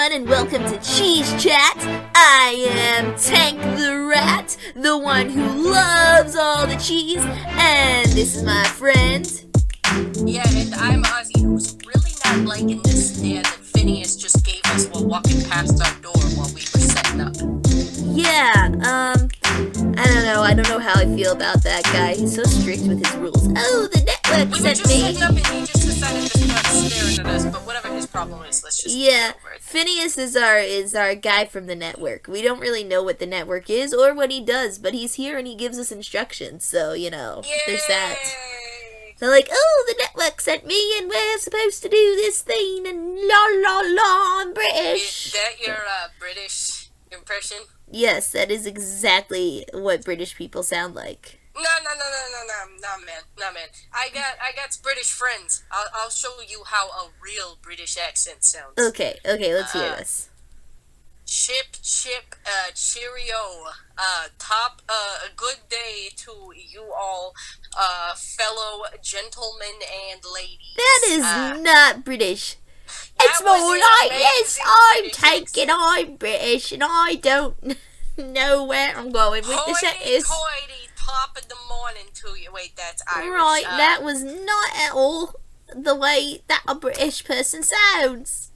everyone, and welcome to Cheese Chat. I am Tank the Rat, the one who loves all the cheese, and this is my friend. Yeah, and I'm Ozzy, who's really not liking this stand that Phineas just gave us while walking past our door while we were setting up. Yeah, I don't know how I feel about that guy. He's so strict with his rules. Oh, the network We were sent just me. setting up and he just decided to start staring at us, but whatever his problem is, let's just get over it. Phineas is our guy from the network. We don't really know what the network is or what he does, but he's here and he gives us instructions, so, there's that. So like, oh, the network sent me and we're supposed to do this thing and la, I'm British. Is that your British impression? Yes, that is exactly what British people sound like. No, man. I got British friends. I'll show you how a real British accent sounds. Okay, let's hear this. Chip, cheerio. A good day to you all, fellow gentlemen and ladies. That is not British. It's That more was like, an yes, amazing I'm British taking, I'm British, and I don't know where I'm going with the sentence. Hoity-toity, top of the morning to you. Wait, that's Irish. Right, that was not at all the way that a British person sounds.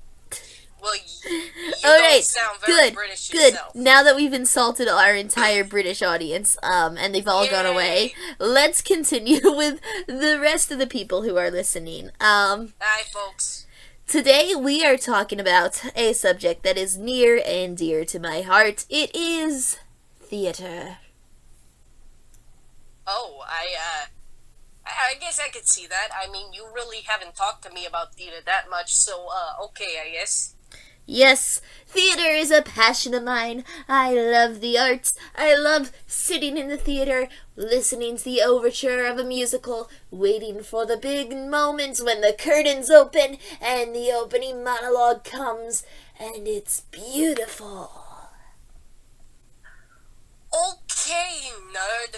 Well, you Alright, don't sound very British yourself. Now that we've insulted our entire British audience, and they've all gone away, let's continue with the rest of the people who are listening. Hi, folks. Today we are talking about a subject that is near and dear to my heart. It is theater. Oh, I guess I could see that. I mean, you really haven't talked to me about theater that much, so, okay, I guess. Yes, theater is a passion of mine. I love the arts. I love sitting in the theater, listening to the overture of a musical, waiting for the big moments when the curtains open and the opening monologue comes, and it's beautiful. Okay, nerd.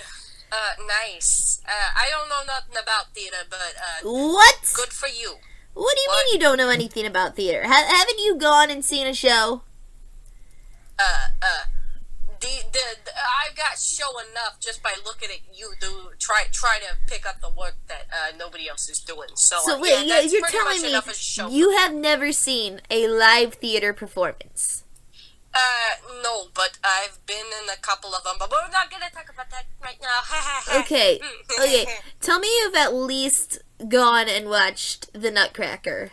Nice. I don't know nothing about theater, but, What? good for you. What do you mean you don't know anything about theater? Haven't you gone and seen a show? I got show enough just by looking at you try to pick up the work that nobody else is doing. So wait, that's you're pretty telling much me enough as a show. you have never seen a live theater performance? No, but I've been in a couple of them, but we're not gonna talk about that right now. Okay. Tell me you've at least gone and watched The Nutcracker.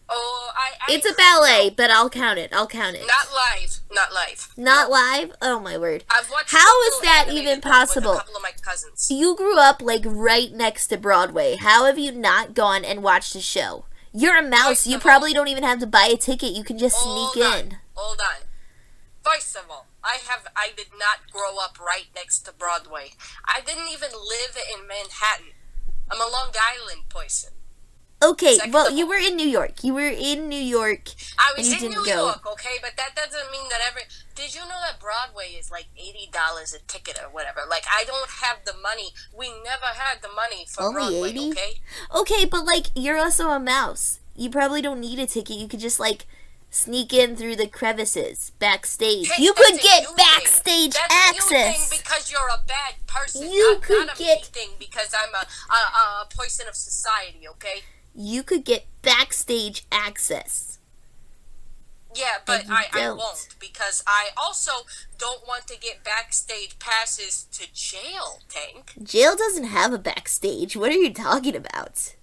Oh, It's a ballet, but I'll count it. Not live. Not live? Oh my word. I've watched How a is little that animated even one possible? with a couple of my cousins. You grew up like right next to Broadway. How have you not gone and watched a show? You're a mouse. You probably don't even have to buy a ticket. You can just sneak in. Hold on. First of all, I did not grow up right next to Broadway. I didn't even live in Manhattan. I'm a Long Island person. Okay, Second well, of you all- were in New York. You were in New York. I was and you in didn't New go. York, okay, but that doesn't mean that Did you know that Broadway is like $80 a ticket or whatever? Like, I don't have the money. We never had the money for Only Broadway, 80? okay? Okay, but like, you're also a mouse. You probably don't need a ticket. You could just like sneak in through the crevices backstage. Hey, You that's could a get you thing. backstage That's a you thing access. because you're a bad person. You not could a get- me thing because I'm a person of society, okay? You could get backstage access. Yeah, but And you I don't. won't because I also don't want to get backstage passes to jail, Tank. Jail doesn't have a backstage. What are you talking about?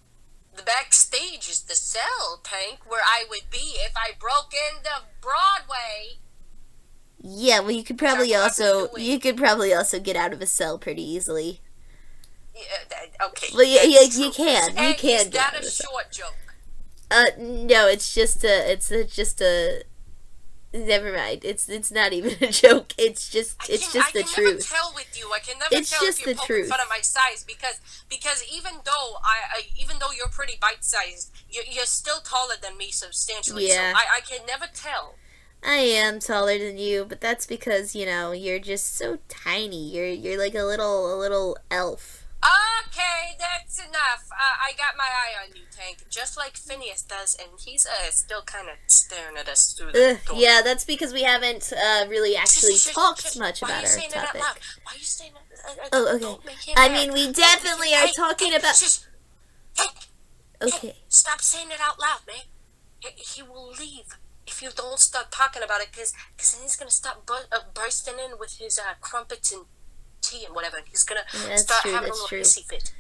The backstage is the cell, Tank, where I would be if I broke into Broadway. Yeah, well, you could probably That's what I'm doing. also get out of a cell pretty easily. Yeah, okay. Well, yeah, that's you true. can. You And can is get that out of a a cell. short joke? No, it's just a. Never mind. It's not even a joke. It's just the I can truth. never tell with you. I can never It's tell just if you're the poking truth. fun of my size because even though you're pretty bite sized, you're still taller than me substantially. Yeah. So I can never tell. I am taller than you, but that's because you're just so tiny. You're like a little elf. Okay, that's enough. I got my eye on you, Tank, just like Phineas does, and he's still kind of staring at us through the door. Yeah, that's because we haven't really actually talked much Why are about you our saying it out topic. loud? Why are you saying it? Oh, okay. Don't make him I mad. mean, we definitely are talking about... Tank, Okay. stop saying it out loud, man. He will leave if you don't start talking about it, because then he's going to start bursting in with his crumpets and tea and whatever. He's going to start having a little hissy fit.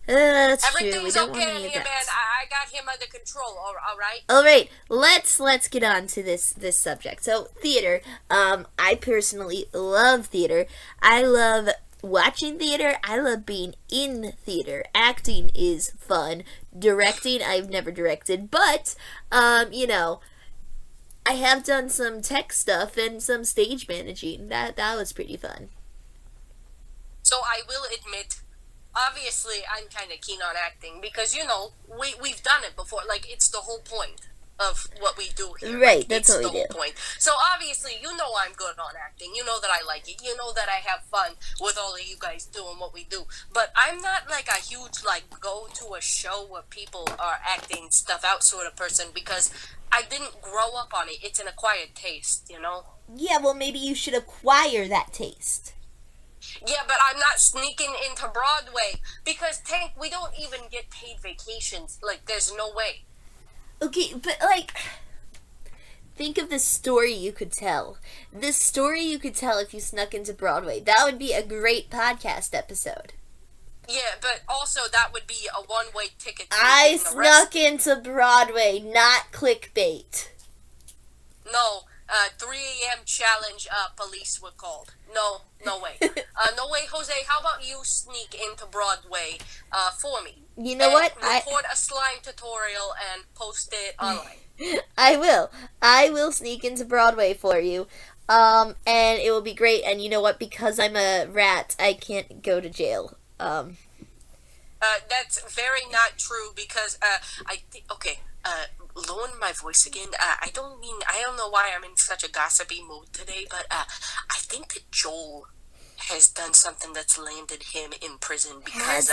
That's true. We Everything's don't okay want in any of here, that. man. I got him under control, all right? All right, let's get on to this subject. So, theater. I personally love theater. I love watching theater. I love being in theater. Acting is fun. Directing, I've never directed, but you know, I have done some tech stuff and some stage managing. That was pretty fun. So I will admit, obviously, I'm kind of keen on acting because, you know, we've done it before. Like, it's the whole point of what we do here. Right, like, that's what we do. It's the whole point. So obviously, you know I'm good on acting. You know that I like it. You know that I have fun with all of you guys doing what we do. But I'm not like a huge, like, go to a show where people are acting stuff out sort of person because I didn't grow up on it. It's an acquired taste, you know? Yeah, well, maybe you should acquire that taste. Yeah, but I'm not sneaking into Broadway because, Tank, we don't even get paid vacations. Like, there's no way. Okay, but, like, think of the story you could tell. This story you could tell if you snuck into Broadway. That would be a great podcast episode. Yeah, but also that would be a one-way ticket. I snuck into Broadway, not clickbait. No, 3 a.m. challenge, police were called. No way. No way, Jose, how about you sneak into Broadway for me? You know what? Record a slime tutorial and post it online. I will. I will sneak into Broadway for you. And it will be great. And you know what? Because I'm a rat, I can't go to jail. That's very not true because I think, okay, lowering my voice again, I don't know why I'm in such a gossipy mood today, but I think that Joel has done something that's landed him in prison because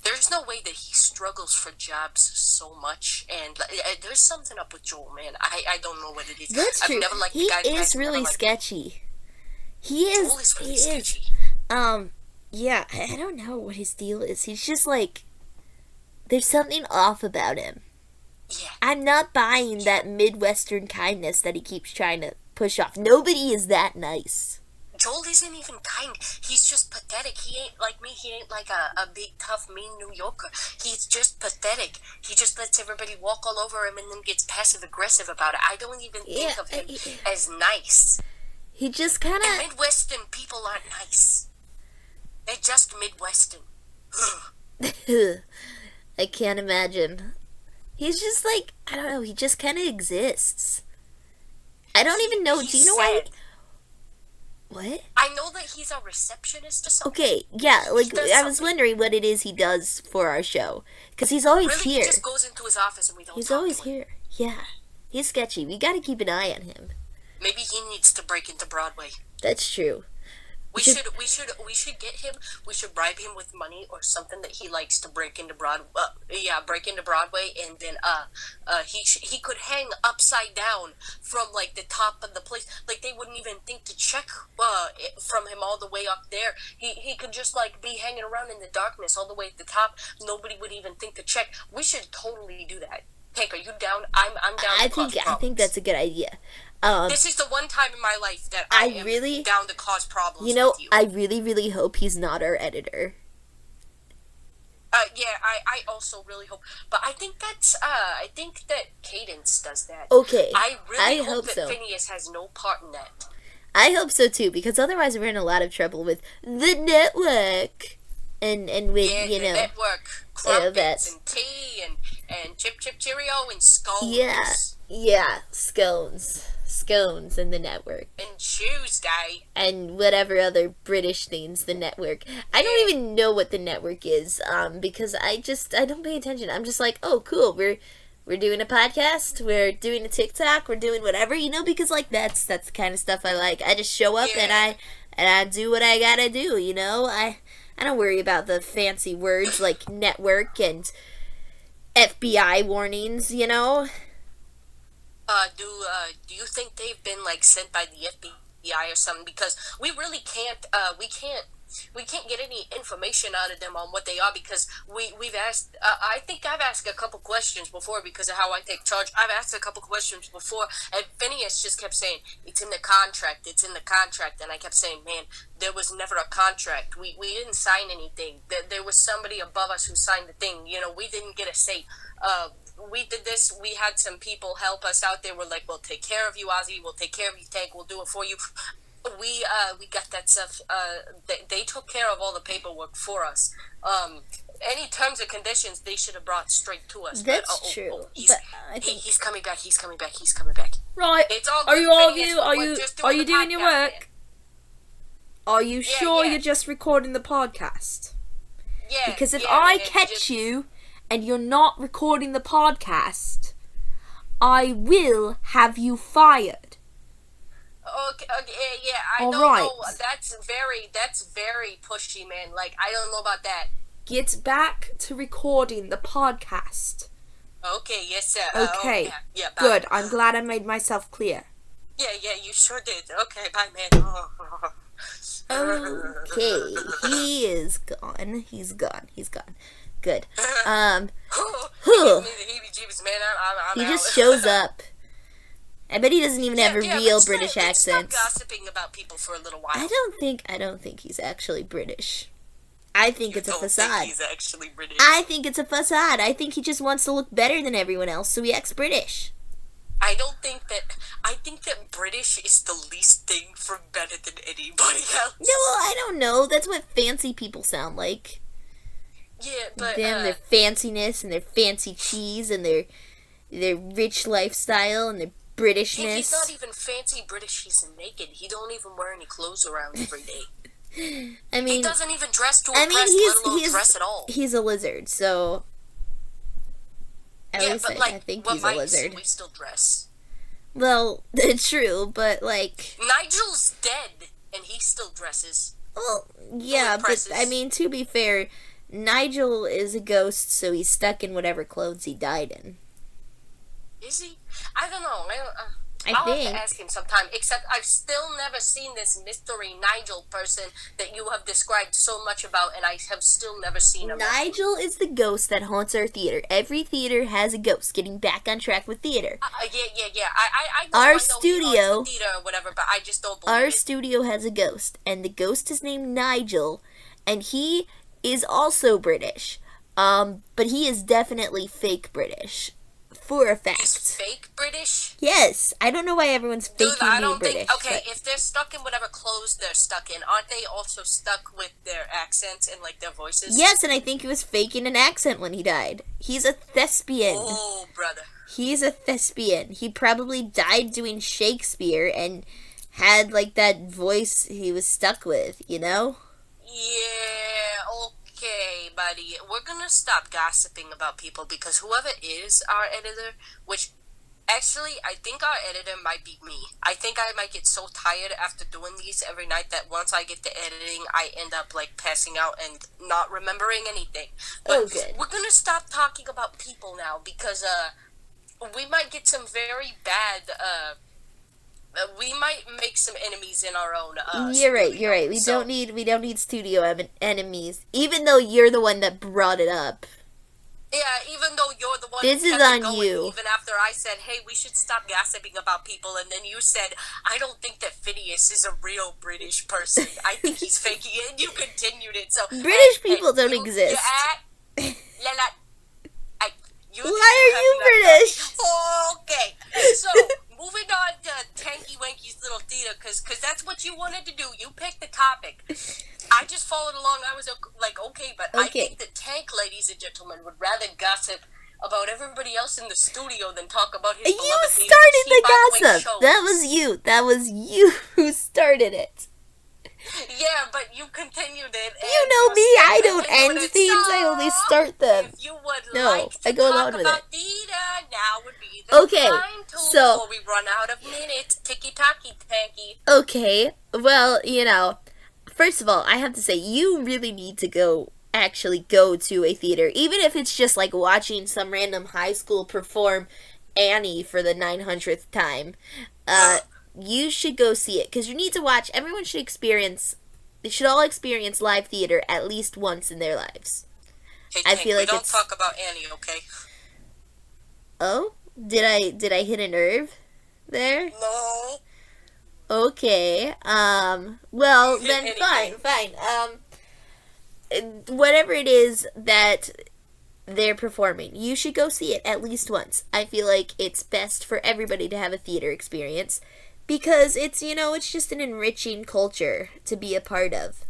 there's no way that he struggles for jobs so much, and there's something up with Joel, man. I don't know what it is. That's true. Never liked he the guy, is really sketchy. He is. Joel is really sketchy. Yeah, I don't know what his deal is. He's just like, there's something off about him. Yeah. I'm not buying that Midwestern kindness that he keeps trying to push off. Nobody is that nice. Joel isn't even kind. He's just pathetic. He ain't like me. He ain't like a big, tough, mean New Yorker. He's just pathetic. He just lets everybody walk all over him and then gets passive-aggressive about it. I don't even think of him as nice. He just kind of... Midwestern people aren't nice. They're just Midwestern. I can't imagine. He's just like, I don't know, he just kind of exists. I don't even know. Do you know why? What? I know that he's a receptionist or something. Okay, yeah, like, I was wondering what it is he does for our show. Because he's always here. He just goes into his office and we don't He's talk always to him. here. Yeah. He's sketchy. We gotta keep an eye on him. Maybe he needs to break into Broadway. That's true. We should get him. We should bribe him with money or something that he likes to break into Broadway. Break into Broadway, and then he could hang upside down from like the top of the place. Like they wouldn't even think to check from him all the way up there. He could just like be hanging around in the darkness all the way at the top. Nobody would even think to check. We should totally do that. Hank, are you down? I'm down. I think that's a good idea. This is the one time in my life that I am really down to cause problems. You know, with you. I really, really hope he's not our editor. Yeah, I also really hope, but I think that Cadence does that. Okay, I really hope that so. Phineas has no part in that. I hope so too, because otherwise we're in a lot of trouble with the network, and with the network, crumpets and tea and chip Cheerio and scones. Yeah, scones and the network. And Tuesday. And whatever other British things the network. I don't even know what the network is, because I don't pay attention. I'm just like, oh, cool, we're doing a podcast, we're doing a TikTok, we're doing whatever, because like that's the kind of stuff I like. I just show up and I do what I gotta do, I I don't worry about the fancy words like network and FBI warnings, you know? Do you think they've been like sent by the FBI or something? Because we really can't we can't get any information out of them on what they are, because we've asked. I think I've asked a couple questions before because of how I take charge. I've asked a couple questions before, and Phineas just kept saying it's in the contract. It's in the contract, and I kept saying, man, there was never a contract. We didn't sign anything. There was somebody above us who signed the thing. You know, we didn't get a say. We did this. We had some people help us out there. We're like, we'll take care of you, Ozzy. We'll take care of you, Tank. We'll do it for you. We got that stuff. They took care of all the paperwork for us. Any terms and conditions they should have brought straight to us. That's true. He's coming back. He's coming back. He's coming back. Right. It's all are good, you all of Phineas, you? but Are we're you just are doing you the doing your podcast, work? man. Are you sure yeah. you're just recording the podcast? Yeah. Because if yeah, I man, catch you and you're not recording the podcast, I will have you fired. Okay, yeah, I All don't right. know. That's very pushy, man. Like, I don't know about that. Get back to recording the podcast. Okay, yes, sir. Okay, yeah, bye. good. I'm glad I made myself clear. Yeah, you sure did. Okay, bye, man. Okay, he is gone. He's gone. Good. Give me the heebie-jeebies, man. I'm He out. just shows up. I bet he doesn't even have a real let's British accent. Stop gossiping about people for a little while. I don't think he's actually British. I think it's a facade. Think he's actually British. I think it's a facade. I think he just wants to look better than everyone else, so he acts British. I think that British is the least thing from better than anybody else. No, I don't know. That's what fancy people sound like. Yeah, but Them, their fanciness and their fancy cheese and their rich lifestyle and their Britishness. He's not even fancy British. He's naked. He don't even wear any clothes around every day. I mean, he doesn't even dress to impress, let alone dress at all. He's a lizard, so at least but I think he's a lizard. We still dress. Well, true, but like Nigel's dead, and he still dresses. Well, yeah, but I mean, to be fair, Nigel is a ghost, so he's stuck in whatever clothes he died in. Is he? I don't know. I'll have to ask him sometime. Except I've still never seen this mystery Nigel person that you have described so much about, and I have still never seen him. Nigel is the ghost that haunts our theater. Every theater has a ghost. Getting back on track with theater. Yeah. I know, our I know studio, theater or whatever, but I just don't believe our it. studio has a ghost, and the ghost is named Nigel, and he is also British. But he is definitely fake British. For a fact. He's fake British? Yes. I don't know why everyone's faking being British. Okay, if they're stuck in whatever clothes they're stuck in, aren't they also stuck with their accents and, like, their voices? Yes, and I think he was faking an accent when he died. He's a thespian. Oh, brother. He's a thespian. He probably died doing Shakespeare and had, like, that voice he was stuck with, you know? Yeah, okay, buddy. We're gonna stop gossiping about people because whoever is our editor, which actually I think our editor might be me. I think I might get so tired after doing these every night that once I get to editing, I end up like passing out and not remembering anything. But good. We're gonna stop talking about people now because we might get some very bad we might make some enemies in our own. You're right. We don't need studio enemies. Even though you're the one that brought it up. Yeah, even though you're the one. This who is kept on it going, you. Even after I said, "Hey, we should stop gossiping about people," and then you said, "I don't think that Phineas is a real British person. I think he's faking it," and you continued it. So British people don't exist. Why are you British? Okay, so moving on to Tanky Wanky's little theater, because that's what you wanted to do. You picked the topic. I just followed along. I was like, okay, but I think that Tank, ladies and gentlemen, would rather gossip about everybody else in the studio than talk about his You started the gossip. That was you who started it. Yeah, but you continued it. You know me, I don't end themes, I only start them. If you would No, like to I go talk along with about it. theater, now would be the time to, so before we run out of minutes. Ticky-tacky, Tanky. Okay, well, first of all, I have to say, you really need to actually go to a theater, even if it's just like watching some random high school perform Annie for the 900th time. You should go see it, because you need to watch. Everyone should experience. They should all experience live theater at least once in their lives. Hey, I Tank, feel like we don't talk about Annie, okay? Oh, did I hit a nerve there? No. Okay. Well, then anything. fine. Whatever it is that they're performing, you should go see it at least once. I feel like it's best for everybody to have a theater experience, because it's, it's just an enriching culture to be a part of.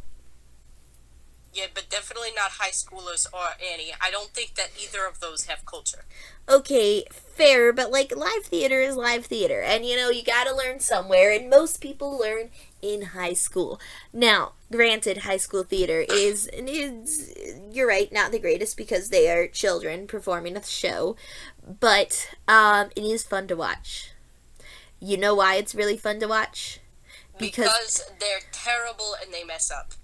Yeah, but definitely not high schoolers or Annie. I don't think that either of those have culture. Okay, fair, but like live theater is live theater, and you gotta learn somewhere, and most people learn in high school. Now, granted, high school theater is you're right, not the greatest, because they are children performing a show, but it is fun to watch. You know why it's really fun to watch? Because they're terrible and they mess up.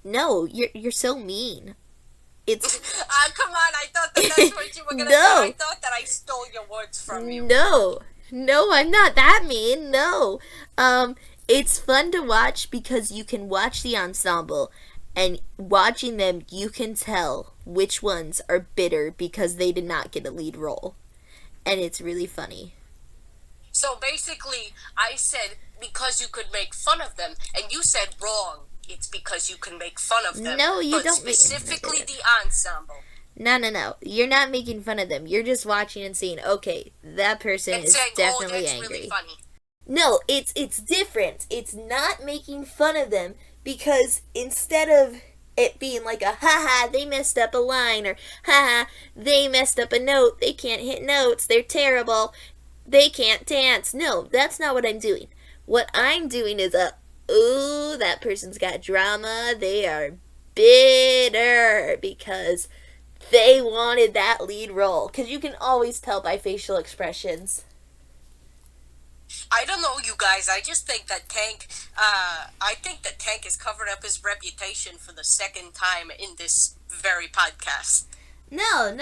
No, you're so mean. It's come on, I thought that's what you were gonna No. say. I thought that I stole your words from you. No, I'm not that mean. No, it's fun to watch because you can watch the ensemble, and watching them, you can tell which ones are bitter because they did not get a lead role, and it's really funny. So basically, I said because you could make fun of them, and you said wrong. It's because you can make fun of them. No, you but don't. Specifically the ensemble. No. You're not making fun of them. You're just watching and seeing, okay, that person is saying, definitely that's angry. Really funny. No, it's different. It's not making fun of them, because instead of it being like a haha, they messed up a line, or haha, they messed up a note, they can't hit notes, they're terrible, they can't dance. No, that's not what I'm doing. What I'm doing is ooh, that person's got drama. They are bitter because they wanted that lead role. Because you can always tell by facial expressions. I don't know, you guys. I just think that Tank, Tank is covering up his reputation for the second time in this very podcast. No.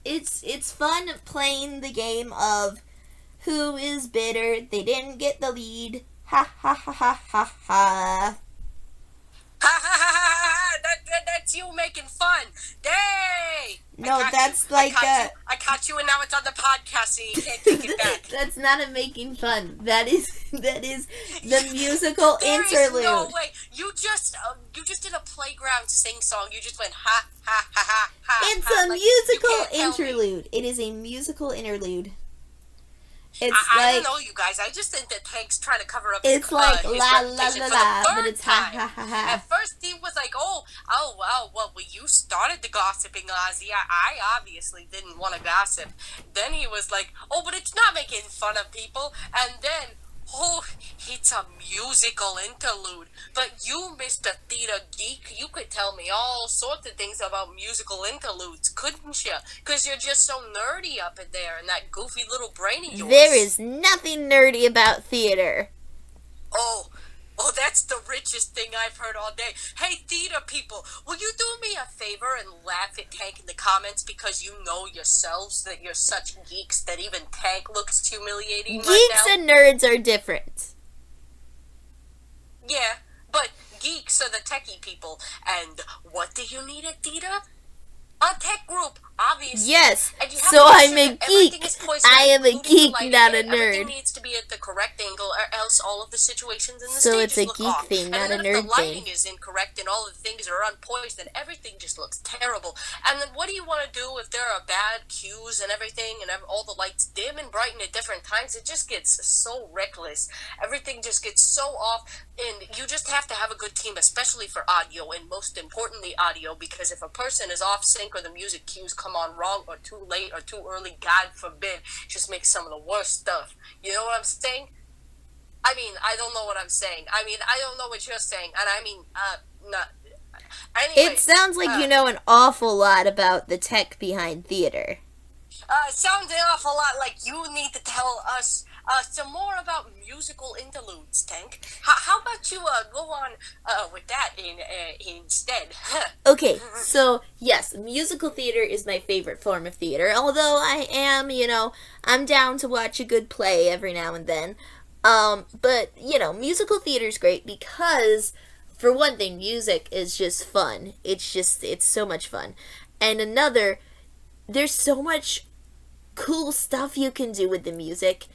It's fun playing the game of who is bitter. They didn't get the lead. Ha ha ha ha ha ha. That's you making fun. Day. No, that's like I caught you, and now it's on the podcast, so you can't take it back. That's not a making fun. That is the musical interlude. No way. You just did a playground sing song. You just went ha ha ha ha ha. It's ha, a like, musical interlude. It is a musical interlude. I don't know, you guys. I just think that Tank's trying to cover up it's his, like his la reputation la for la, the but third it's ha time. ha ha ha. At first, he was like, oh, wow, well, you started the gossiping, Ozzy. I obviously didn't want to gossip. Then he was like, oh, but it's not making fun of people. And then, oh, it's a musical interlude. But you, Mr. Theater Geek, you could tell me all sorts of things about musical interludes, couldn't you? Because you're just so nerdy up in there and that goofy little brain of yours. There is nothing nerdy about theater. Oh, that's the richest thing I've heard all day. Hey, theater people, will you do me a favor and laugh at Tank in the comments, because you know yourselves that you're such geeks that even Tank looks humiliating right now? Geeks and nerds are different. Yeah, but geeks are the techie people, and what do you need at theater? A tech group, obviously. Yes, and you have so to make I'm sure a that everything geek. is poised, I am a including the geek, lighting, not a and everything nerd. needs to be at the correct angle, or else all of the situations in the So stages it's a look geek off. thing, not and a then if nerd the lighting thing. is incorrect and all of the things are unpoised, then everything just looks terrible. And then what do you want to do if there are bad cues and everything, and all the lights dim and brighten at different times? It just gets so reckless. Everything just gets so off, and you just have to have a good team, especially for audio, and most importantly audio, because if a person is off sync or the music cues come on wrong or too late or too early, God forbid, just makes some of the worst stuff. You know what I'm saying? I mean, I don't know what I'm saying. I mean, I don't know what you're saying, and I mean, not. Anyway, It sounds like you know an awful lot about the tech behind theater. Sounds an awful lot like you need to tell us some more about musical interludes, Tank. How about you go on with that instead? Okay, so yes, musical theater is my favorite form of theater. Although I am, I'm down to watch a good play every now and then. But musical theater is great because, for one thing, music is just fun. It's so much fun. And another, there's so much cool stuff you can do with the music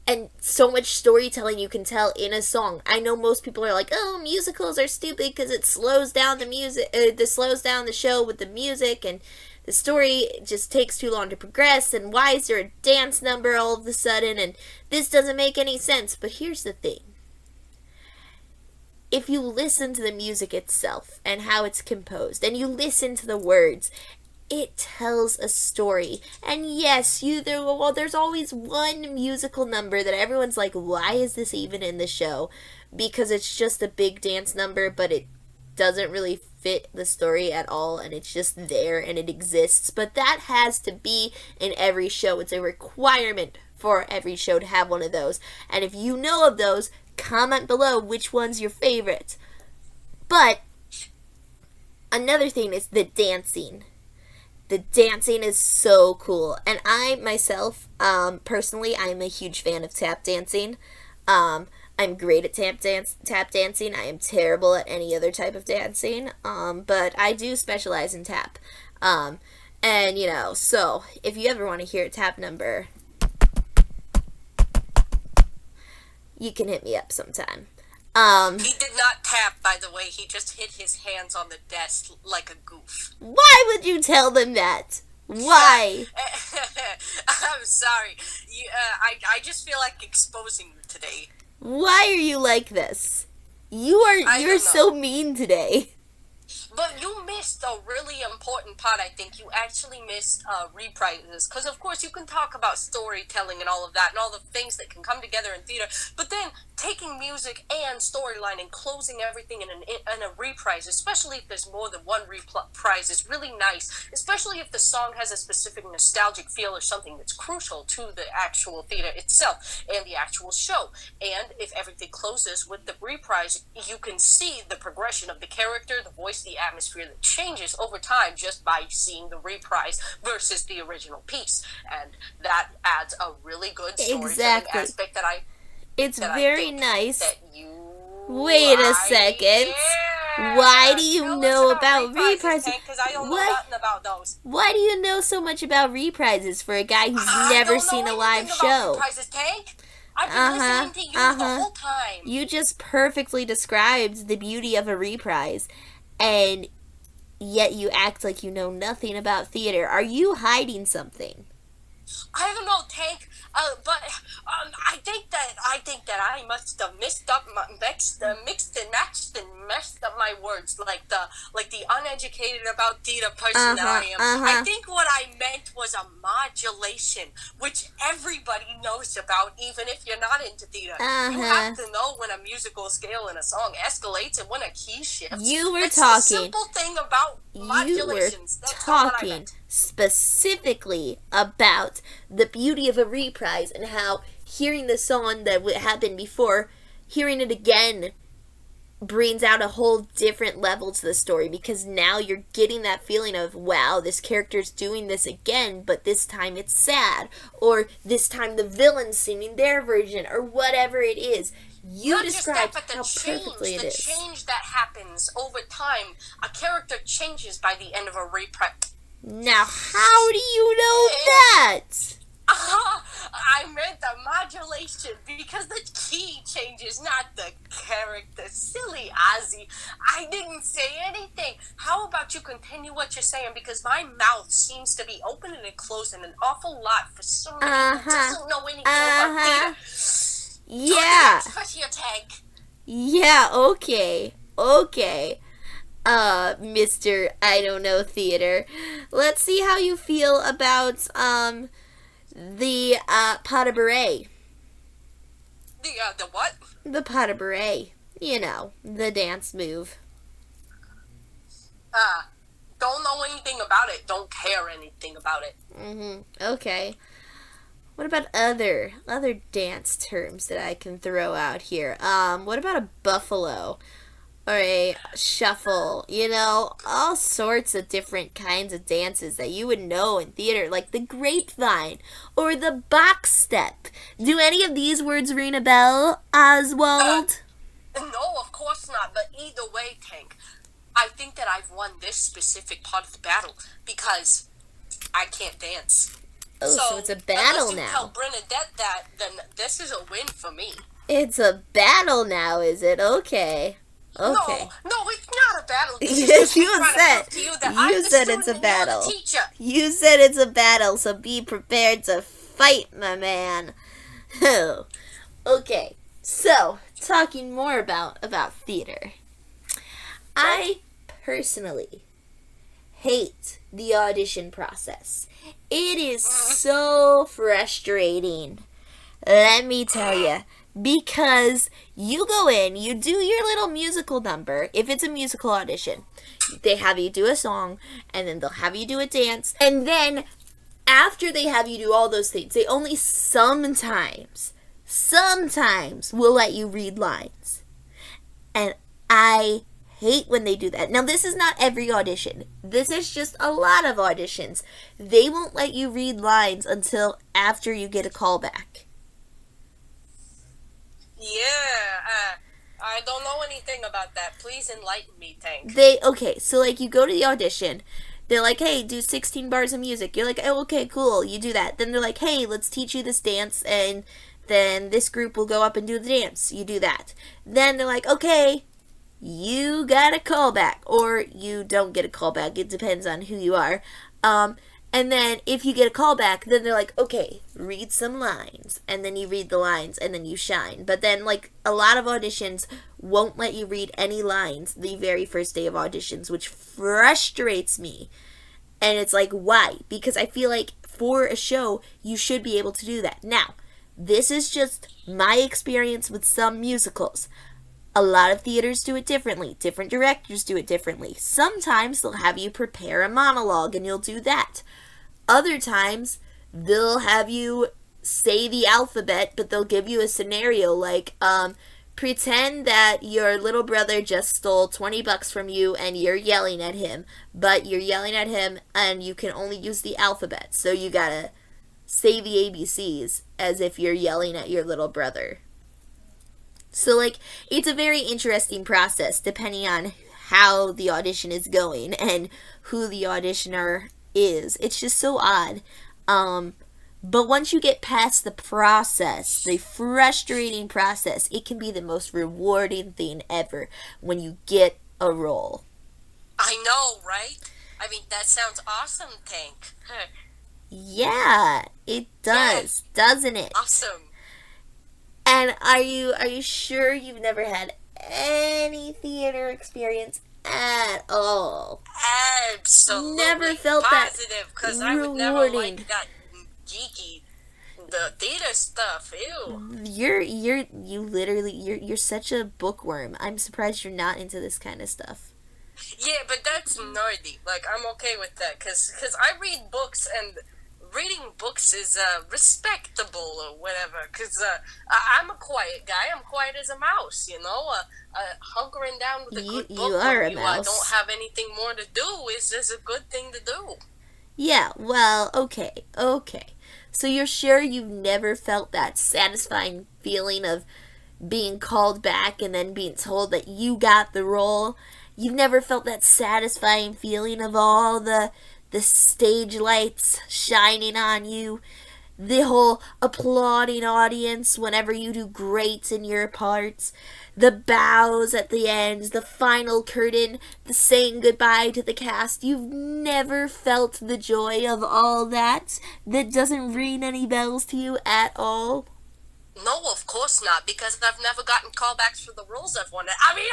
and so much storytelling you can tell in a song. I know most people are like, "Oh, musicals are stupid because it slows down the music. This slows down the show with the music, and the story just takes too long to progress. And why is there a dance number all of a sudden? And this doesn't make any sense." But here's the thing: if you listen to the music itself and how it's composed, and you listen to the words, it tells a story. And yes, there's always one musical number that everyone's like, why is this even in the show? Because it's just a big dance number, but it doesn't really fit the story at all, and it's just there and it exists. But that has to be in every show. It's a requirement for every show to have one of those. And if you know of those, comment below which one's your favorite. But another thing is the dancing. The dancing is so cool. And I, myself, personally, I'm a huge fan of tap dancing. I'm great at tap dancing. I am terrible at any other type of dancing. But I do specialize in tap. And, so if you ever want to hear a tap number, you can hit me up sometime. He did not tap, by the way. He just hit his hands on the desk like a goof. Why would you tell them that? Why? I'm sorry. I just feel like exposing you today. Why are you like this? You're so mean today. But you missed a really important part, I think. You actually missed reprises. Because, of course, you can talk about storytelling and all of that and all the things that can come together in theater. But then taking music and storyline and closing everything in a reprise, especially if there's more than one reprise, is really nice. Especially if the song has a specific nostalgic feel or something that's crucial to the actual theater itself and the actual show. And if everything closes with the reprise, you can see the progression of the character, the voice, the atmosphere that changes over time just by seeing the reprise versus the original piece, and that adds a really good storytelling aspect that I. It's that very I think nice. That you. Wait a second. Yeah. Why do you know about reprises? Because I don't know nothing about those. Why do you know so much about reprises for a guy who's never seen a live show? Reprises, Tank. I've been listening to you the whole time. You just perfectly described the beauty of a reprise, and yet you act like you know nothing about theater. Are you hiding something? I don't know, Tank. But I think that I must have mixed and matched and messed up my words like the uneducated about theater person that I am. I think what I meant was a modulation, which everybody knows about, even if you're not into theater. You have to know when a musical scale in a song escalates and when a key shifts. You were It's talking. the simple thing about modulations. You were talking specifically about the beauty of a reprise and how hearing the song that happened before, hearing it again brings out a whole different level to the story, because now you're getting that feeling of, wow, this character's doing this again, but this time it's sad, or this time the villain's singing their version, or whatever it is. You described how perfectly it is. The change that happens over time, a character changes by the end of a reprise. Now, how do you know that? I meant the modulation, because the key changes, not the character. Silly Ozzy. I didn't say anything. How about you continue what you're saying, because my mouth seems to be opening and closing an awful lot for somebody who doesn't know anything about theater. Yeah. Press your tank. Yeah, okay. Mr. I don't know theater. Let's see how you feel about, the, pas de bourrée. The what? The pas de bourrée. You know, the dance move. Don't know anything about it. Don't care anything about it. Okay. What about other dance terms that I can throw out here? What about a buffalo or a shuffle? You know, all sorts of different kinds of dances that you would know in theater, like the grapevine or the box step. Do any of these words ring a bell, Uh, Oswald? no, of course not. But either way, Tank, I think that I've won this specific part of the battle because I can't dance. Oh, so it's So a unless battle you tell now. Bernadette that, then this is a win for me. It's a battle now, is it? Okay. No, Okay. no, it's not a battle. This is Yes, just me you trying to said. prove to you that You I'm the said student it's a and you're the battle. teacher. You said it's a battle, so be prepared to fight, my man. Oh. Okay. So, talking more about theater. I personally hate the audition process. It is so frustrating. Let me tell you. Because you go in, you do your little musical number. If it's a musical audition, they have you do a song, and then they'll have you do a dance. And then, after they have you do all those things, they only sometimes will let you read lines. And I hate when they do that. Now, this is not every audition. This is just a lot of auditions. They won't let you read lines until after you get a callback. Yeah, I don't know anything about that. Please enlighten me, Tank. Okay, so like you go to the audition, they're like, hey, do 16 bars of music. You're like, oh, okay, cool, you do that. Then they're like, hey, let's teach you this dance, and then this group will go up and do the dance. You do that. Then they're like, okay, you got a callback, or you don't get a callback. It depends on who you are. And then if you get a callback, then they're like, okay, read some lines. And then you read the lines, and then you shine. But then, like, a lot of auditions won't let you read any lines the very first day of auditions, which frustrates me. And it's like, why? Because I feel like for a show, you should be able to do that. Now, this is just my experience with some musicals. A lot of theaters do it differently. Different directors do it differently. Sometimes they'll have you prepare a monologue, and you'll do that. Other times, they'll have you say the alphabet, but they'll give you a scenario like, pretend that your little brother just stole $20 from you and you're yelling at him, but you're yelling at him and you can only use the alphabet. So you gotta say the ABCs as if you're yelling at your little brother. So, like, it's a very interesting process depending on how the audition is going and who the auditioner is. It's just so odd. But once you get past the process, the frustrating process, it can be the most rewarding thing ever when you get a role. I know, right? I mean, that sounds awesome, Tank. Yeah, it does, doesn't it? Awesome. And are you sure you've never had any theater experience at all? Absolutely. Never felt positive, because I would never rewarding. like that geeky, the theater stuff. Ew. You're such a bookworm. I'm surprised you're not into this kind of stuff. Yeah, but that's nerdy. Like, I'm okay with that, because I read books, and reading books is respectable or whatever, because I'm a quiet guy. I'm quiet as a mouse, you know? Hunkering down with a good book You are when a you mouse. don't have anything more to do is just a good thing to do. Yeah, well, okay. So you're sure you've never felt that satisfying feeling of being called back and then being told that you got the role? You've never felt that satisfying feeling of all the stage lights shining on you, the whole applauding audience whenever you do great in your parts, the bows at the end, the final curtain, the saying goodbye to the cast. You've never felt the joy of all that? That doesn't ring any bells to you at all? No, of course not, because I've never gotten callbacks for the roles I've won. I mean,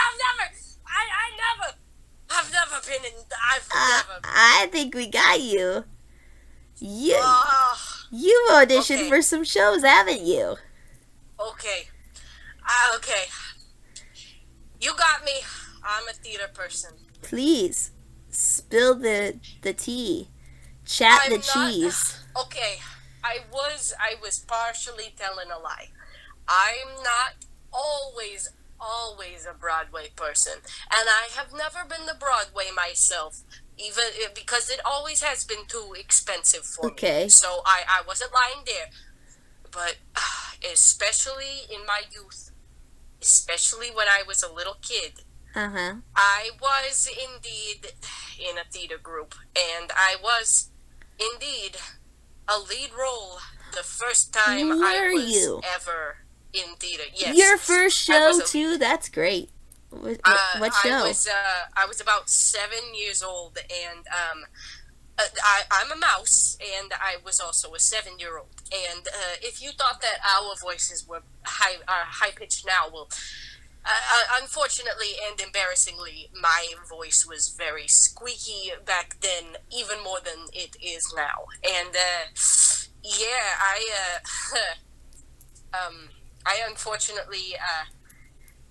I've never been in, I think we got you. You uh, you've auditioned okay. for some shows, haven't you? Okay. Okay. You got me. I'm a theater person. Please spill the tea. Chat I'm the not- cheese. Okay. I was partially telling a lie. I'm not always always a Broadway person, and I have never been to Broadway myself, even because it always has been too expensive for me. Okay. So I wasn't lying there, but especially in my youth, especially when I was a little kid, Uh-huh. I was indeed in a theater group, and I was indeed a lead role the first time I Were was you? ever in theater. Yes, Your first I show was. too? That's great. What I show? was. I was about 7 years old, and I'm a mouse, and I was also a 7 year old. And if you thought that our voices were high pitched now, well, unfortunately and embarrassingly, my voice was very squeaky back then, even more than it is now. And yeah,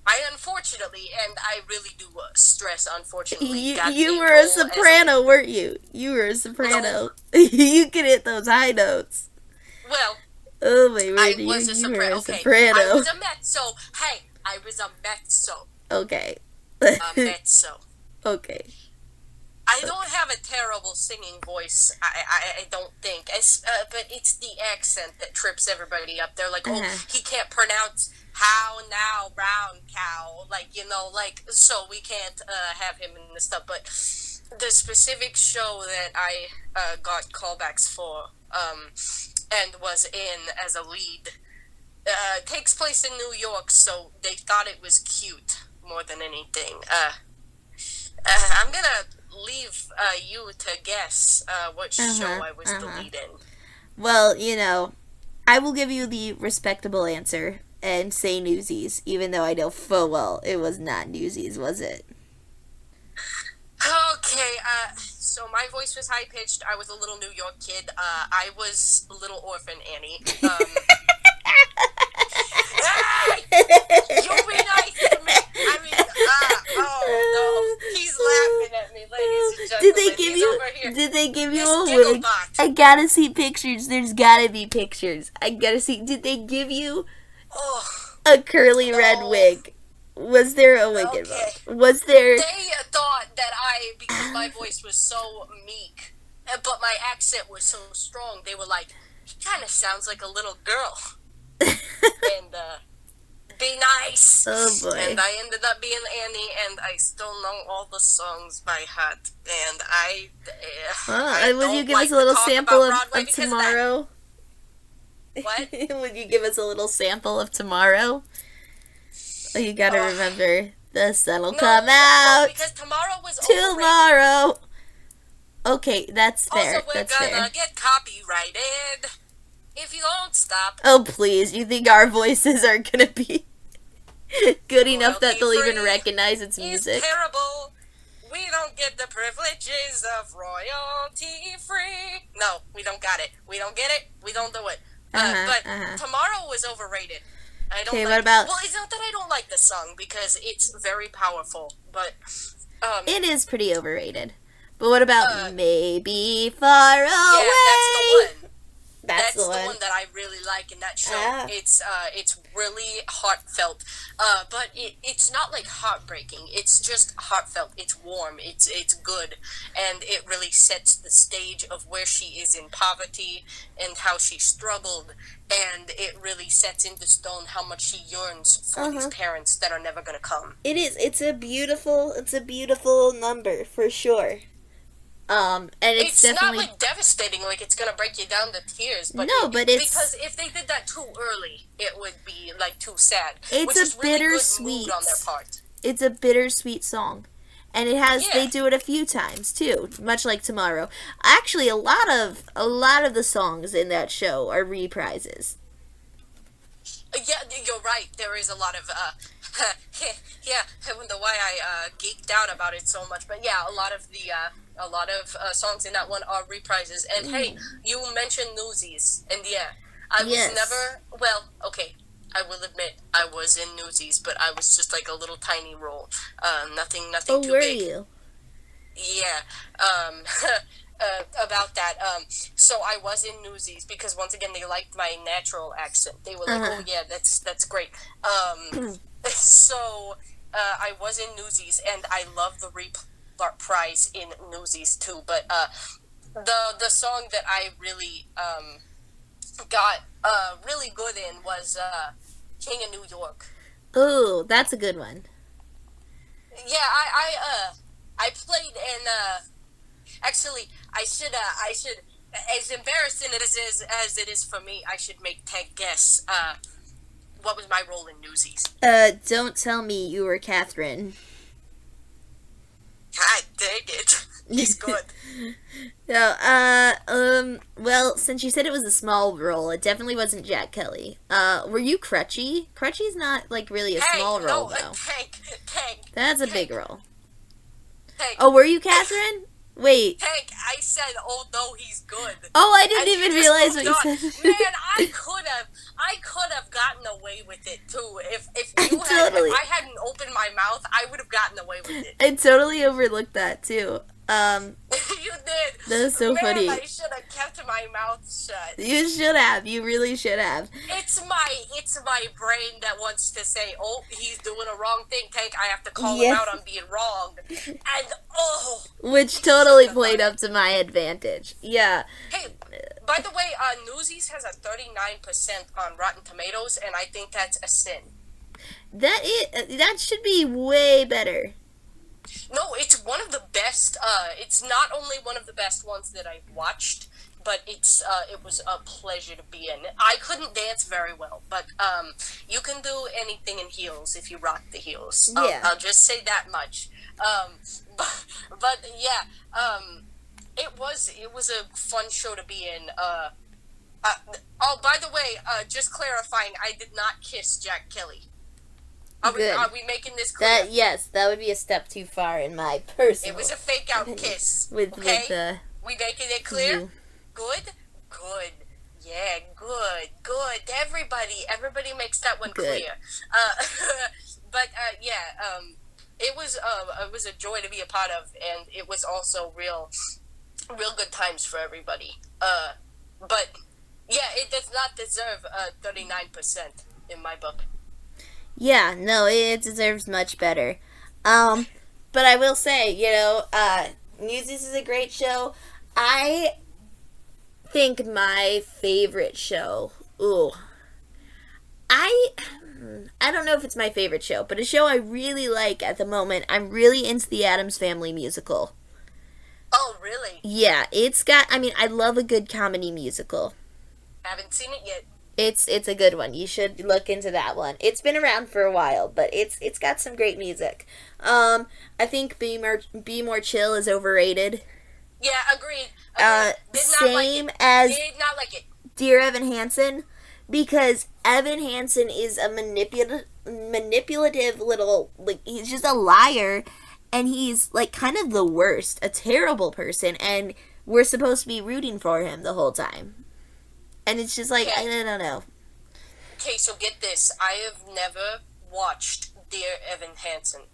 I unfortunately, and I really do stress unfortunately, You got you a were a role as soprano, weren't you? You were a no, soprano. You could hit those high notes. well, Oh my I word, was a you were soprano. a Okay, I soprano. was a mezzo. Hey, I was a mezzo. Okay. A mezzo. Okay. I don't have a terrible singing voice. I don't think. But it's the accent that trips everybody up. They're like, oh, Uh-huh. he can't pronounce how now brown cow. Like, like, so we can't have him in the stuff. But the specific show that I got callbacks for and was in as a lead takes place in New York, so they thought it was cute more than anything. I'm gonna leave you to guess what show Uh-huh. I was the Uh-huh. lead in. Well, I will give you the respectable answer and say Newsies, even though I know full well it was not Newsies, was it? Okay, so my voice was high pitched. I was a little New York kid. I was Little Orphan Annie. Hey! You be nice to me. I mean, oh no, he's laughing at me, ladies and Did gentlemen. they give He's you? over here. Did they give you This a wig? Gigglebot. I gotta see pictures. There's gotta be pictures. I gotta see. Did they give you Oh, a curly red no. wig? Was there a wig Okay. involved? Was there? They thought that because my voice was so meek, but my accent was so strong, they were like, he kind of sounds like a little girl. And, be nice. Oh boy. And I ended up being Annie, and I still know all the songs by heart. And I Would you don't give like us a little to talk sample about Broadway of because of tomorrow? that. What? Would you give us a little sample of tomorrow? Oh, you gotta remember, the sun'll come No, out because tomorrow was overrated. tomorrow. Okay, that's fair. Also, we're That's gonna fair. get copyrighted if you don't stop. Oh please, you think our voices are gonna be good enough that they'll even Royalty-free recognize its is music? terrible. We don't get the privileges of royalty free. No, we don't got it. We don't get it. We don't do it. But tomorrow was overrated. I don't Okay, like. what about? Well, it's not that I don't like the song because it's very powerful, but It is pretty overrated. But what about maybe far away? yeah, that's the one. That's That's the one that I really like in that show. Ah. It's really heartfelt, but it's not like heartbreaking. It's just heartfelt. It's warm. It's good, and it really sets the stage of where she is in poverty and how she struggled, and it really sets into stone how much she yearns for these parents that are never gonna come. It is. It's a beautiful number for sure. And it's definitely not like devastating, like it's gonna break you down to tears. But No, but it's- because if they did that too early, it would be like too sad. It's which a is really good bittersweet- mood on their part. it's a bittersweet song. And it has Yeah. they do it a few times too, much like Tomorrow. Actually, a lot of the songs in that show are reprises. Yeah, you're right. There is a lot of yeah. I wonder why I geeked out about it so much. But yeah, a lot of songs in that one are reprises. And hey, you mentioned Newsies, and yeah, I was Yes. never. Well, okay, I will admit I was in Newsies, but I was just like a little tiny role. Nothing Oh, too were big. you? Yeah. about that. So I was in Newsies because once again they liked my natural accent. They were like, "Oh yeah, that's great." So I was in Newsies, and I love the reprise in Newsies too. But the song that I really got really good in was King of New York. Ooh, that's a good one. Yeah, I played in actually I should as embarrassing as it is for me, I should make Tank guess what was my role in Newsies. Don't tell me you were Catherine. God dang it. He's good. No, well, since you said it was a small role, it definitely wasn't Jack Kelly. Were you Crutchy? Crutchy's not, like, really a small role, though. Tank. That's a big role. Tank. Oh, were you Catherine? Wait. Tank, I said, oh no, he's good. Oh, I didn't even realize what you said. Man, I could have gotten away with it, too. If I hadn't opened my mouth, I would have gotten away with it. I totally overlooked that, too. You did. That was so funny. I should have kept my mouth shut. You should have. You really should have. It's my brain that wants to say, "Oh, he's doing a wrong thing, Tank. I have to call him out on being wrong." And which totally played up to my advantage. Yeah. Hey, by the way, Newsies has a 39% on Rotten Tomatoes, and I think that's a sin. That should be way better. No, it's one of the best. It's not only one of the best ones that I've watched, but it was a pleasure to be in. I couldn't dance very well, but you can do anything in heels if you rock the heels. Yeah. I'll just say that much. But yeah, it was a fun show to be in. Oh, by the way, just clarifying, I did not kiss Jack Kelly. Are we making this clear? That would be a step too far in my personal. It was a fake out kiss. We making it clear? You. Good? Yeah, good. Everybody makes that one clear. But it was a joy to be a part of, and it was also real good times for everybody. But yeah, it does not deserve 39% in my book. Yeah, no, it deserves much better. But I will say, Newsies is a great show. I think my favorite show, I don't know if it's my favorite show, but a show I really like at the moment, I'm really into the Addams Family musical. Oh, really? Yeah, I love a good comedy musical. Haven't seen it yet. It's a good one. You should look into that one. It's been around for a while, but it's got some great music. I think Be More Chill is overrated. Yeah, agreed. Same as Did not like it. Dear Evan Hansen, because Evan Hansen is a manipulative little, he's just a liar, and he's kind of the worst, a terrible person, and we're supposed to be rooting for him the whole time. And it's just I don't know. Okay, so get this. I have never watched Dear Evan Hansen,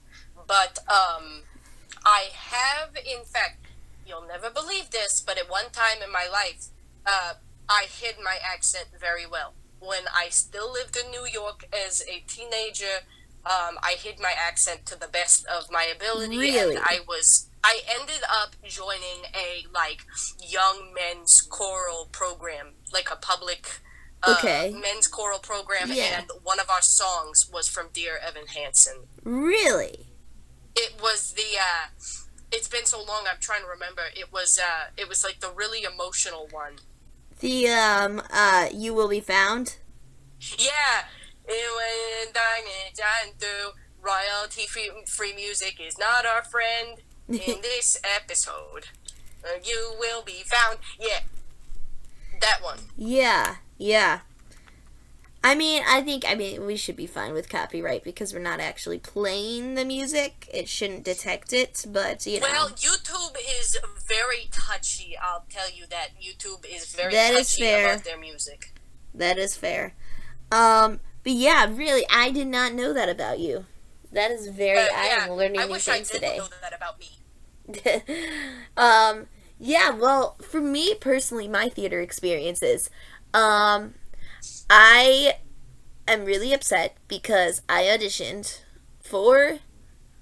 but I have, in fact, you'll never believe this, but at one time in my life, I hid my accent very well. When I still lived in New York as a teenager, I hid my accent to the best of my ability. Really? And I ended up joining a young men's choral program, like a public men's choral program, and one of our songs was from Dear Evan Hansen. Really? It was it's been so long I'm trying to remember. It was the really emotional one. The You Will Be Found? Yeah. Royalty free music is not our friend. In this episode, you will be found. Yeah, that one. Yeah. I think we should be fine with copyright because we're not actually playing the music. It shouldn't detect it, but Well, YouTube is very touchy. I'll tell you that YouTube is very touchy about their music. That is fair. But yeah, really, I did not know that about you. That is very. I am learning new things today. I wish I didn't know that about me. Yeah, well, for me personally, my theater experiences, I am really upset because I auditioned for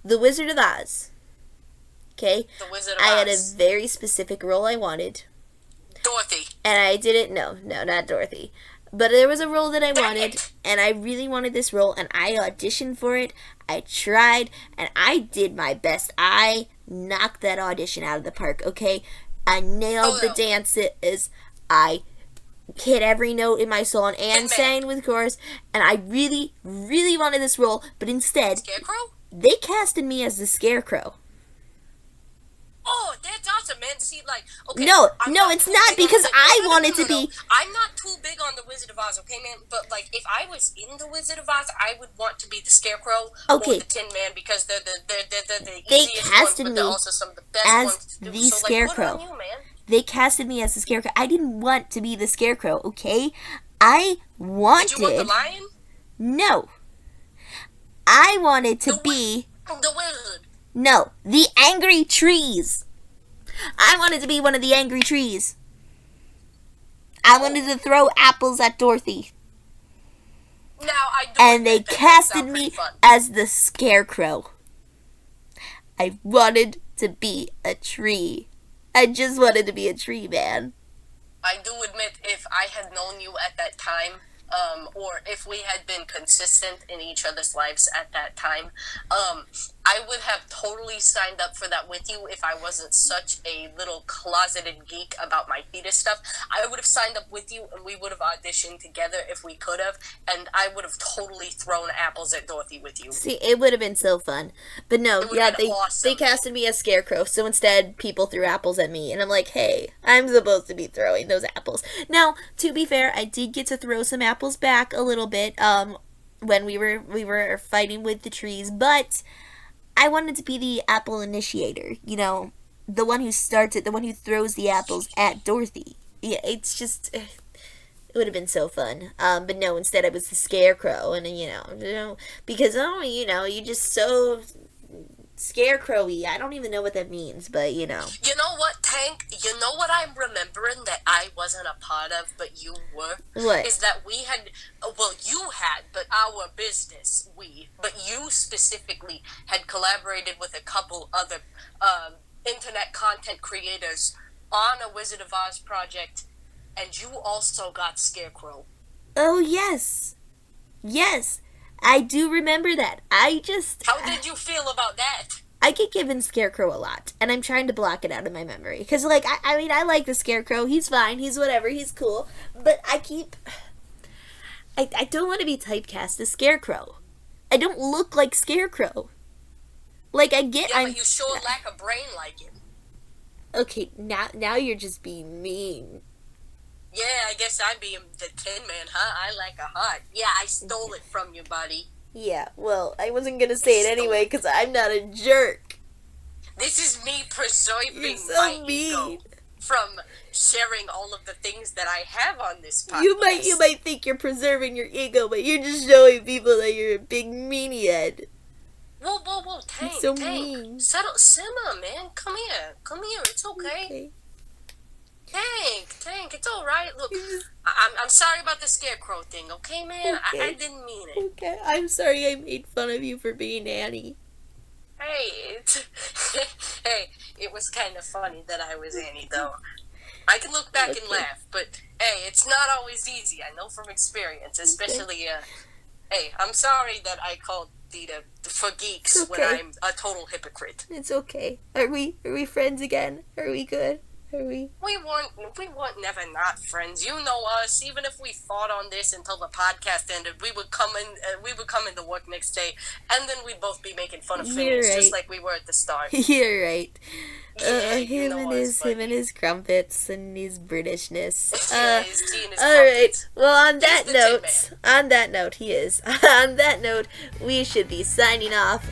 The Wizard of Oz. Okay? The Wizard of I had a Oz. very specific role I wanted. Dorothy. And I didn't, no, not Dorothy. But there was a role that I Dang wanted, it. and I really wanted this role, and I auditioned for it. I tried, and I did my best. I knocked that audition out of the park, okay? I nailed the dances. I hit every note in my song and sang with chorus, and I really, really wanted this role, but instead, Scarecrow? they casted me as the Scarecrow. Oh, that's awesome, man. See, like, okay. No, I'm it's too not, big on because the- I no, wanted to be... I'm not too big on the Wizard of Oz, okay, man? But, like, if I was in the Wizard of Oz, I would want to be the Scarecrow Okay. or the Tin Man because they're the They easiest casted ones, but they're me also some of the best as ones to do. the So, like, put it Scarecrow. on you, man. They casted me as the Scarecrow. I didn't want to be the Scarecrow, okay? I wanted... Did you want the lion? No. I wanted to be... The wizard. No, the angry trees. I wanted to be one of the angry trees. I wanted to throw apples at Dorothy. Now, I do And they admit that casted sounds me pretty fun. as the Scarecrow. I wanted to be a tree. I just wanted to be a tree, man. I do admit, if I had known you at that time, or if we had been consistent in each other's lives at that time, I would have totally signed up for that with you if I wasn't such a little closeted geek about my theater stuff. I would have signed up with you, and we would have auditioned together if we could have, and I would have totally thrown apples at Dorothy with you. See, it would have been so fun. But no, It would yeah, have been awesome. they casted me as Scarecrow, so instead people threw apples at me, and I'm like, hey, I'm supposed to be throwing those apples. Now, to be fair, I did get to throw some apples back a little bit, when we were fighting with the trees, but I wanted to be the apple initiator, you know, the one who starts it, the one who throws the apples at Dorothy. Yeah, it's just, it would have been so fun. But no, instead I was the Scarecrow, and you know, because you're just so scarecrowy. I don't even know what that means, but You know what, Tank? You know what I'm remembering that I wasn't a part of, but you were? What? Is that we had, well, you had, but our business, but you specifically had collaborated with a couple other internet content creators on a Wizard of Oz project, and you also got Scarecrow. Oh, yes. Yes. I do remember that. How did you feel about that? I get given Scarecrow a lot, and I'm trying to block it out of my memory. Because, like, I mean, I like the Scarecrow. He's fine. He's whatever. He's cool. But I don't want to be typecast as Scarecrow. I don't look like Scarecrow. Like, I get... Yeah, but you sure lack a brain like him. Okay, now you're just being mean. Yeah, I guess I'm being the Tin Man, huh? I like a heart. Yeah, I stole it from you, buddy. Yeah, well, I wasn't gonna say it anyway, because I'm not a jerk. This is me preserving You're so my mean. ego from sharing all of the things that I have on this podcast. You might think you're preserving your ego, but you're just showing people that you're a big meanie-head. Whoa, Tank, so Tank. mean. Simmer, man. Come here, it's okay. Tank, it's alright. Look, I'm sorry about the Scarecrow thing, okay, man? Okay. I didn't mean it. Okay, I'm sorry I made fun of you for being Annie. Hey, hey, it was kind of funny that I was Annie, though. I can look back and laugh, but hey, it's not always easy. I know from experience, especially. Hey, I'm sorry that I called Dita for geeks when I'm a total hypocrite. It's okay. Are we friends again? Are we good? Are we? We weren't never not friends. You know us. Even if we fought on this until the podcast ended, we would come into work next day, and then we'd both be making fun of things, just like we were at the start. You're right. Yeah, Him and his crumpets and his Britishness. Yeah, his tea and his all right. crumpets. Well, on that He's the Tin note, he is. On that note, we should be signing off.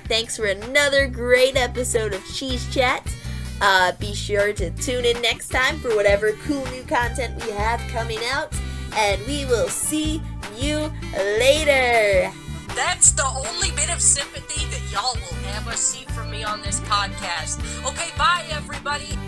Thanks for another great episode of Cheese Chat. Be sure to tune in next time for whatever cool new content we have coming out, and we will see you later. That's the only bit of sympathy that y'all will ever see from me on this podcast. Okay, bye everybody.